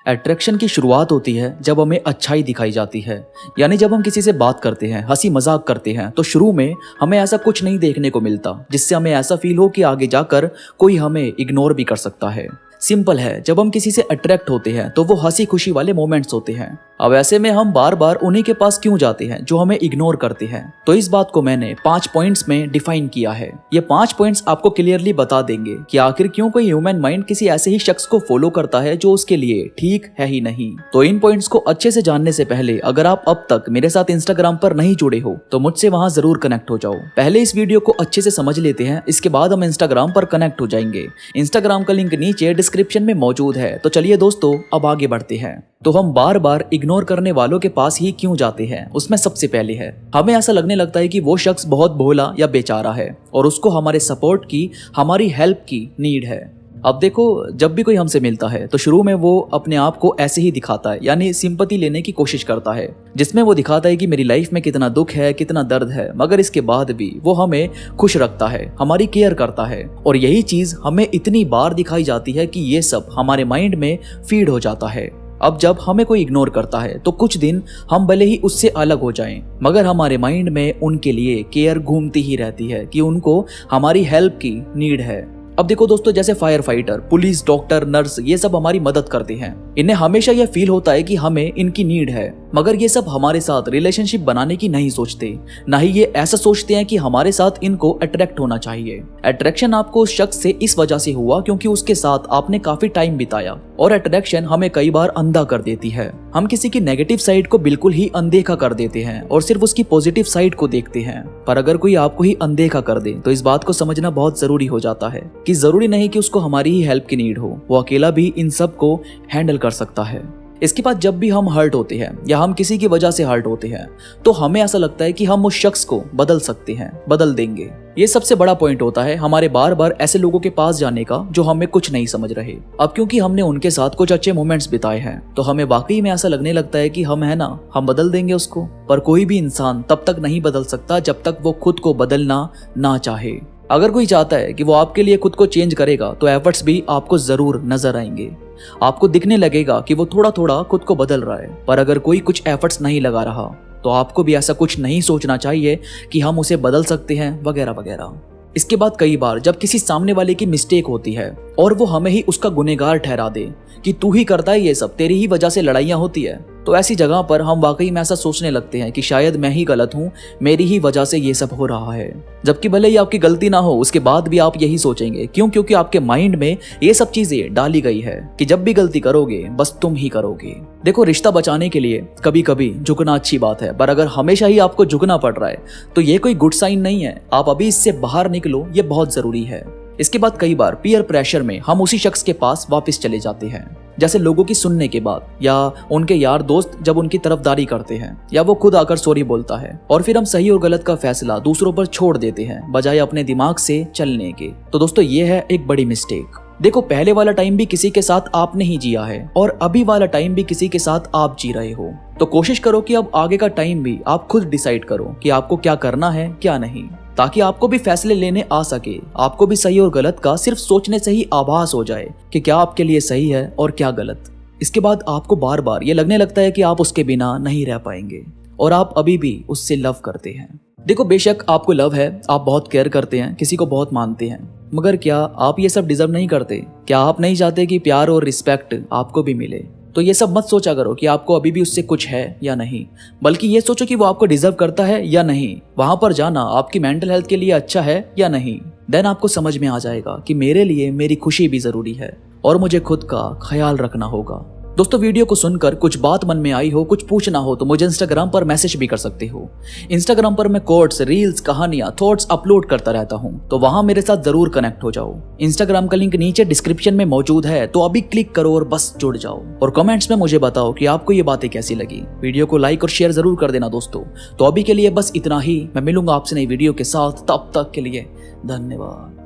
Attraction की शुरुआत होती है जब हमें अच्छाई दिखाई जाती है। यानी जब हम किसी से बात करते हैं, हंसी मजाक करते हैं, तो शुरू में हमें ऐसा कुछ नहीं देखने को मिलता जिससे हमें ऐसा फील हो कि आगे जाकर कोई हमें इग्नोर भी कर सकता है। सिंपल है, जब हम किसी से अट्रैक्ट होते हैं तो वो हंसी खुशी वाले मोमेंट्स होते हैं। अब ऐसे में हम बार बार उन्हीं के पास क्यों जाते हैं जो हमें इग्नोर करते हैं? तो इस बात को मैंने 5 पॉइंट्स में डिफाइन किया है। ये 5 पॉइंट्स आपको क्लियरली बता देंगे कि आखिर क्यों कोई ह्यूमन माइंड किसी ऐसे ही शख्स को फॉलो करता है जो उसके लिए ठीक है ही नहीं। तो इन पॉइंट्स को अच्छे से जानने से पहले अगर आप अब तक मेरे साथ इंस्टाग्राम पर नहीं जुड़े हो तो मुझसे वहां जरूर कनेक्ट हो जाओ। पहले इस वीडियो को अच्छे से समझ लेते हैं, इसके बाद हम इंस्टाग्राम पर कनेक्ट हो जाएंगे। इंस्टाग्राम का लिंक नीचे डिस्क्रिप्शन में मौजूद है। तो चलिए दोस्तों, अब आगे बढ़ते हैं। तो हम बार बार इग्नोर करने वालों के पास ही क्यों जाते हैं? उसमें सबसे पहले है, हमें ऐसा लगने लगता है कि वो शख्स बहुत भोला या बेचारा है और उसको हमारे सपोर्ट की, हमारी हेल्प की नीड है। अब देखो, जब भी कोई हमसे मिलता है तो शुरू में वो अपने आप को ऐसे ही दिखाता है, यानी सिंपैथी लेने की कोशिश करता है, जिसमें वो दिखाता है कि मेरी लाइफ में कितना दुख है, कितना दर्द है, मगर इसके बाद भी वो हमें खुश रखता है, हमारी केयर करता है। और यही चीज हमें इतनी बार दिखाई जाती है कि ये सब हमारे माइंड में फीड हो जाता है। अब जब हमें कोई इग्नोर करता है तो कुछ दिन हम भले ही उससे अलग हो जाएं, मगर हमारे माइंड में उनके लिए केयर घूमती ही रहती है कि उनको हमारी हेल्प की नीड है। अब देखो दोस्तों, जैसे fire fighter, police, doctor, nurse, ये सब हमारी मदद करते हैं। इन्हें हमेशा यह फील होता है कि हमें इनकी नीड है, मगर ये सब हमारे साथ रिलेशनशिप बनाने की नहीं सोचते। ना ही ये ऐसा सोचते हैं कि हमारे साथ इनको अट्रैक्ट होना चाहिए। अट्रैक्शन आपको उस शख्स से इस वजह से हुआ क्योंकि उसके साथ आपने काफी टाइम बिताया। और अट्रैक्शन हमें कई बार अंधा कर देती है। हम किसी की नेगेटिव साइड को बिल्कुल ही अनदेखा कर देते हैं और सिर्फ उसकी पॉजिटिव साइड को देखते हैं। पर अगर कोई आपको ही अनदेखा कर दे तो इस बात को समझना बहुत जरूरी हो जाता है कि जरूरी नहीं कि उसको हमारी ही हेल्प की नीड हो, वो अकेला भी इन सब को हैंडल कर सकता है। इसके बाद जब भी हम हर्ट होते हैं या हम किसी की वजह से हर्ट होते हैं तो हमें ऐसा लगता है कि हम उस शख्स को बदल सकते हैं, बदल देंगे। ये सबसे बड़ा पॉइंट होता है हमारे बार बार ऐसे लोगों के पास जाने का जो हमें कुछ नहीं समझ रहे। अब क्योंकि हमने उनके साथ कुछ अच्छे मोमेंट्स बिताए हैं तो हमें वाकई में ऐसा लगने लगता है कि हम है ना, हम बदल देंगे उसको। पर कोई भी इंसान तब तक नहीं बदल सकता जब तक वो खुद को बदलना ना चाहे। अगर कोई चाहता है कि वो आपके लिए खुद को चेंज करेगा तो एफर्ट्स भी आपको जरूर नजर आएंगे। आपको दिखने लगेगा कि वो थोड़ा थोड़ा खुद को बदल रहा है। पर अगर कोई कुछ एफर्ट्स नहीं लगा रहा तो आपको भी ऐसा कुछ नहीं सोचना चाहिए कि हम उसे बदल सकते हैं वगैरह वगैरह। इसके बाद कई बार जब किसी सामने वाले की मिस्टेक होती है और वो हमें ही उसका गुनहगार ठहरा दे कि तू ही करता है ये सब, तेरी ही वजह से लड़ाइयाँ होती है, तो ऐसी जगह पर हम वाकई में ऐसा सोचने लगते हैं कि शायद मैं ही गलत हूँ, मेरी ही वजह से ये सब हो रहा है। जबकि भले ही आपकी गलती ना हो, उसके बाद भी आप यही सोचेंगे। क्यों? क्योंकि आपके माइंड में ये सब चीजें डाली गई है कि जब भी गलती करोगे बस तुम ही करोगे। देखो, रिश्ता बचाने के लिए कभी कभी झुकना अच्छी बात है, पर अगर हमेशा ही आपको झुकना पड़ रहा है तो ये कोई गुड साइन नहीं है। आप अभी इससे बाहर निकलो, ये बहुत जरूरी है। इसके बाद कई बार पीयर प्रेशर में हम उसी शख्स के पास वापस चले जाते हैं, जैसे लोगों की सुनने के बाद या उनके यार दोस्त जब उनकी तरफदारी करते हैं या वो खुद आकर सॉरी बोलता है और फिर हम सही और गलत का फैसला दूसरों पर छोड़ देते हैं बजाय अपने दिमाग से चलने के। तो दोस्तों, ये है एक बड़ी मिस्टेक। देखो, पहले वाला टाइम भी किसी के साथ आपने ही जिया है और अभी वाला टाइम भी किसी के साथ आप जी रहे हो। तो कोशिश करो कि अब आगे का टाइम भी आप खुद डिसाइड करो कि आपको क्या करना है क्या नहीं, ताकि आपको भी फैसले लेने आ सके। आपको भी सही और गलत का सिर्फ सोचने से ही आभास हो जाए कि क्या आपके लिए सही है और क्या गलत। इसके बाद आपको बार बार ये लगने लगता है कि आप उसके बिना नहीं रह पाएंगे और आप अभी भी उससे लव करते हैं। देखो, बेशक आपको लव है, आप बहुत केयर करते हैं, किसी को बहुत मानते हैं, मगर क्या आप ये सब डिजर्व नहीं करते? क्या आप नहीं चाहते कि प्यार और रिस्पेक्ट आपको भी मिले? तो ये सब मत सोचा करो कि आपको अभी भी उससे कुछ है या नहीं, बल्कि ये सोचो कि वो आपको डिजर्व करता है या नहीं। वहां पर जाना आपकी मेंटल हेल्थ के लिए अच्छा है या नहीं। देन आपको समझ में आ जाएगा कि मेरे लिए मेरी खुशी भी जरूरी है और मुझे खुद का ख्याल रखना होगा। दोस्तों, वीडियो को सुनकर कुछ बात मन में आई हो, कुछ पूछना हो तो मुझे इंस्टाग्राम पर मैसेज भी कर सकते हो। इंस्टाग्राम पर मैं कोट्स, रील्स, कहानियां, थॉट्स अपलोड करता रहता हूं, तो वहां मेरे साथ जरूर कनेक्ट हो जाओ। इंस्टाग्राम का लिंक नीचे डिस्क्रिप्शन में मौजूद है, तो अभी क्लिक करो और बस जुड़ जाओ। और कमेंट्स में मुझे बताओ कि आपको ये बातें कैसी लगी। वीडियो को लाइक और शेयर जरूर कर देना दोस्तों। तो अभी के लिए बस इतना ही। मैं मिलूंगा आपसे नई वीडियो के साथ, तब तक के लिए धन्यवाद।